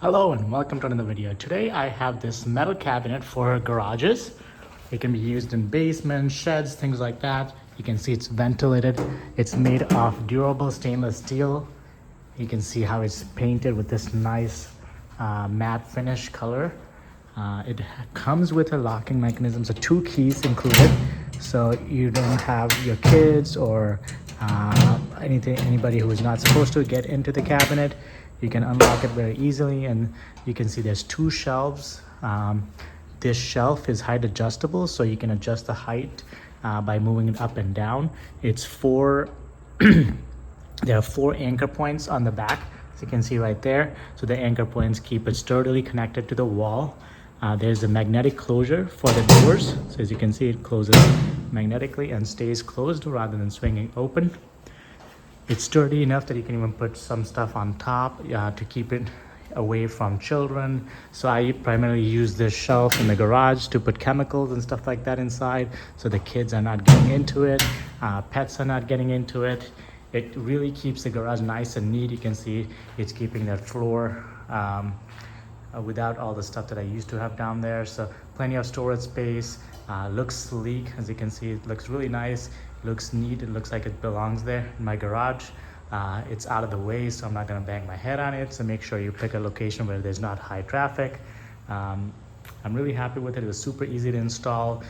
Hello and welcome to another video. Today I have this metal cabinet for garages. It can be used in basements, sheds, things like that. You can see it's ventilated. It's made of durable stainless steel. You can see how it's painted with this nice matte finish color. It comes with a locking mechanism, so 2 keys included. So you don't have your kids or anybody who is not supposed to get into the cabinet. You can unlock it very easily, and you can see there's 2 shelves. This shelf is height adjustable, so you can adjust the height by moving it up and down. It's four. There are 4 anchor points on the back, as you can see right there. So the anchor points keep it sturdily connected to the wall. There's a magnetic closure for the doors. So as you can see, it closes magnetically and stays closed rather than swinging open. It's sturdy enough that you can even put some stuff on top to keep it away from children. So I primarily use this shelf in the garage to put chemicals and stuff like that inside, so the kids are not getting into it, pets are not getting into it. It really keeps the garage nice and neat. You can see it's keeping that floor without all the stuff that I used to have down there. So plenty of storage space, looks sleek. As you can see, it looks really nice, looks neat. It looks like it belongs there in my garage. It's out of the way, so I'm not gonna bang my head on it. So make sure you pick a location where there's not high traffic. I'm really happy with it. It was super easy to install.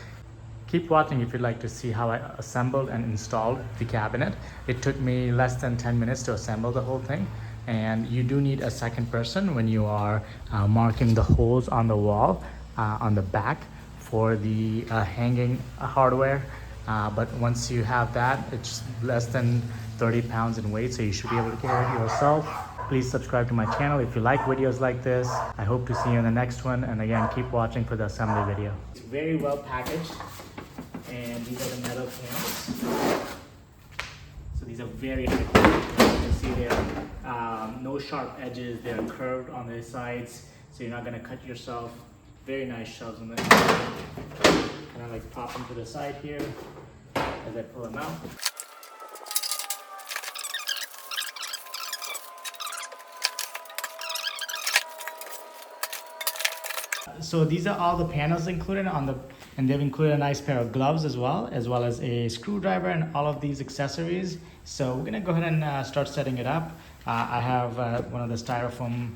Keep watching if you'd like to see how I assembled and installed the cabinet. It took me less than 10 minutes to assemble the whole thing. And you do need a second person when you are marking the holes on the wall on the back for the hanging hardware. But once you have that, it's less than 30 pounds in weight, so you should be able to carry it yourself. Please subscribe to my channel if you like videos like this. I hope to see you in the next one. And again, keep watching for the assembly video. It's very well packaged. And these are the metal panels. So these are very high quality. You can see there are no sharp edges. They're curved on the sides, so you're not going to cut yourself. Very nice shelves on the kind of like pop them to the side here as I pull them out. So these are all the panels included and they've included a nice pair of gloves as well as a screwdriver and all of these accessories. So we're gonna go ahead and start setting it up. I have one of the styrofoam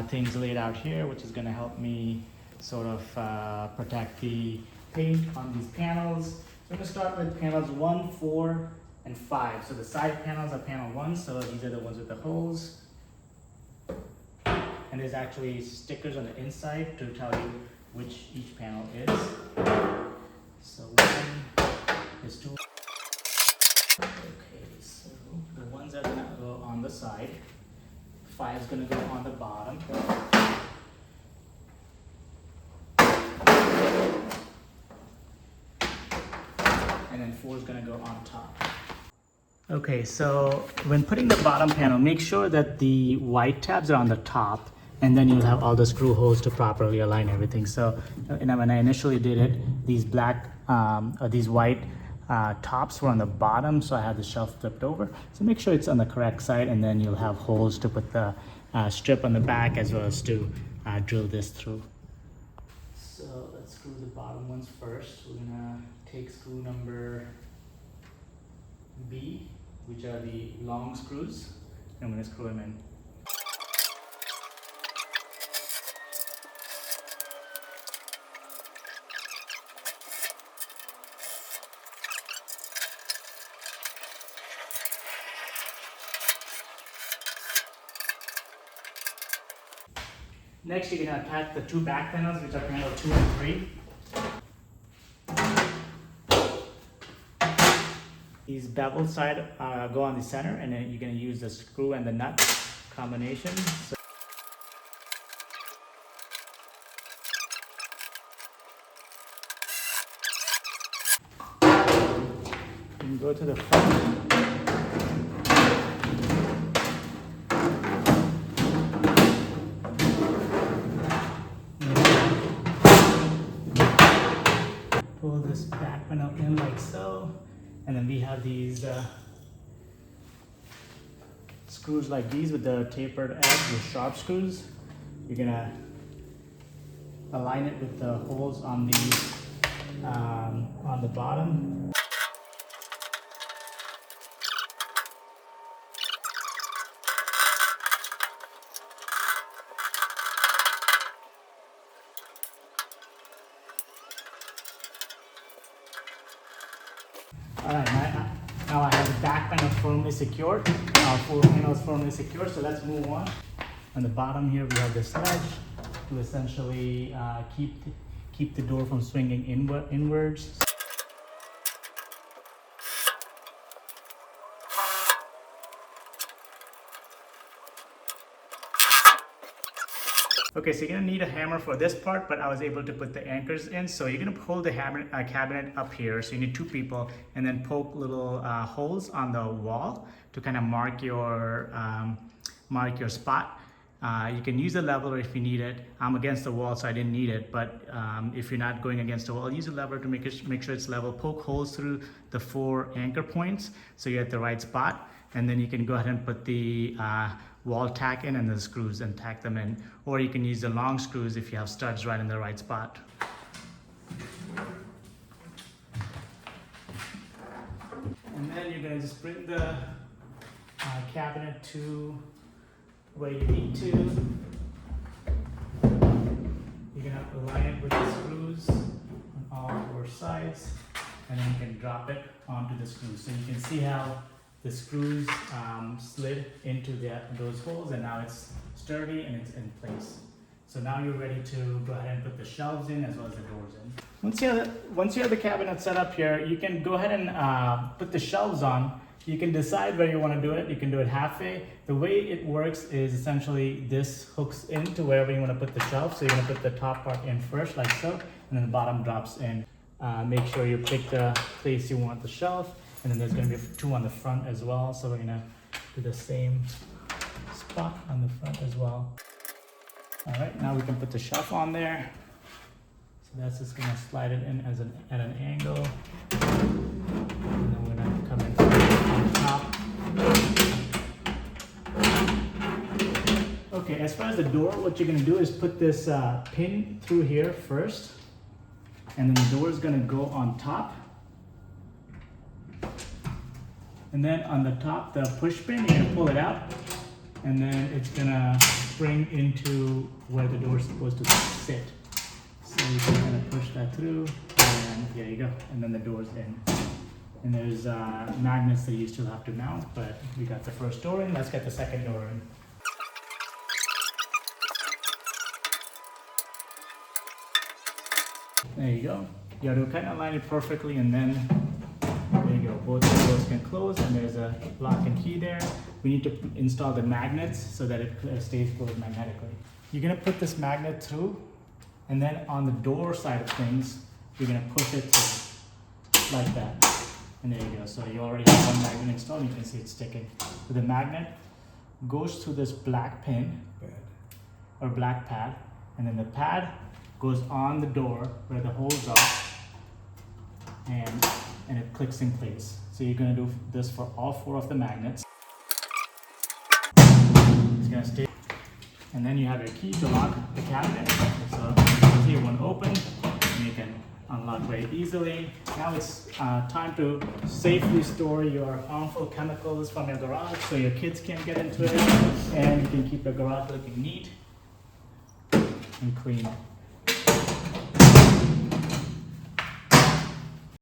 things laid out here, which is gonna help me sort of protect the paint on these panels. So I'm gonna start with panels 1, 4, and 5. So the side panels are panel 1, so these are the ones with the holes. And there's actually stickers on the inside to tell you which each panel is. So 1 is 2. Okay, so the ones are gonna go on the side. 5 is gonna go on the bottom. And then 4 is gonna go on top. Okay, so when putting the bottom panel, make sure that the white tabs are on the top, and then you'll have all the screw holes to properly align everything. So when I initially did it, these these white tops were on the bottom, so I had the shelf flipped over. So make sure it's on the correct side, and then you'll have holes to put the strip on the back as well as to drill this through. So let's screw the bottom ones first. We're gonna take screw number B, which are the long screws. I'm gonna screw them in. Next, you're going to attach the 2 back panels, which are panel 2 and 3. These bevel side go on the center, and then you're going to use the screw and the nut combination. So you can go to the front. Pull this back panel in like so, and then we have these screws like these with the tapered edge with sharp screws. You're gonna align it with the holes on the bottom. Alright, now I have the back panel firmly secured, four panels firmly secured, so let's move on. On the bottom here we have this ledge to essentially keep the door from swinging inwards. Okay, so you're gonna need a hammer for this part, but I was able to put the anchors in. So you're gonna hold the cabinet up here. So you need two people, and then poke little holes on the wall to kind of mark your spot. You can use a lever if you need it. I'm against the wall, so I didn't need it. But if you're not going against the wall, use a lever to make sure it's level. Poke holes through the 4 anchor points so you're at the right spot. And then you can go ahead and put the wall tack in and the screws and tack them in. Or you can use the long screws if you have studs right in the right spot. And then you're gonna just bring the cabinet to where you need to. You're gonna align it with the screws on all 4 sides, and then you can drop it onto the screws. So you can see how the screws slid into those holes, and now it's sturdy and it's in place. So now you're ready to go ahead and put the shelves in as well as the doors in. Once you have the cabinet set up here, you can go ahead and put the shelves on. You can decide where you want to do it. You can do it halfway. The way it works is essentially this hooks into wherever you want to put the shelf. So you're going to put the top part in first like so, and then the bottom drops in. Make sure you pick the place you want the shelf. And then there's going to be 2 on the front as well. So we're going to do the same spot on the front as well. All right, now we can put the shelf on there. So that's just going to slide it in at an angle. And then we're going to come in on top. Okay, as far as the door, what you're going to do is put this pin through here first. And then the door is going to go on top. And then on the top, the push pin, you're gonna pull it out, and then it's gonna spring into where the door is supposed to sit. So you can kind of push that through, and there you go. And then the door's in. And there's magnets that you still have to mount, but we got the first door in. Let's get the second door in. There you go. You have to kind of line it perfectly, and then there you go, both the doors can close, and there's a lock and key there. We need to install the magnets so that it stays closed magnetically. You're gonna put this magnet through, and then on the door side of things, you're gonna push it through, like that. And there you go, so you already have one magnet installed, you can see it's sticking. So the magnet goes through this black pin, or black pad, and then the pad goes on the door where the holes are, and it clicks in place. So you're going to do this for all 4 of the magnets. It's going to stay. And then you have your key to lock the cabinet. So you see one open, and you can unlock very easily. Now it's time to safely store your harmful chemicals from your garage so your kids can't get into it, and you can keep your garage looking neat and clean.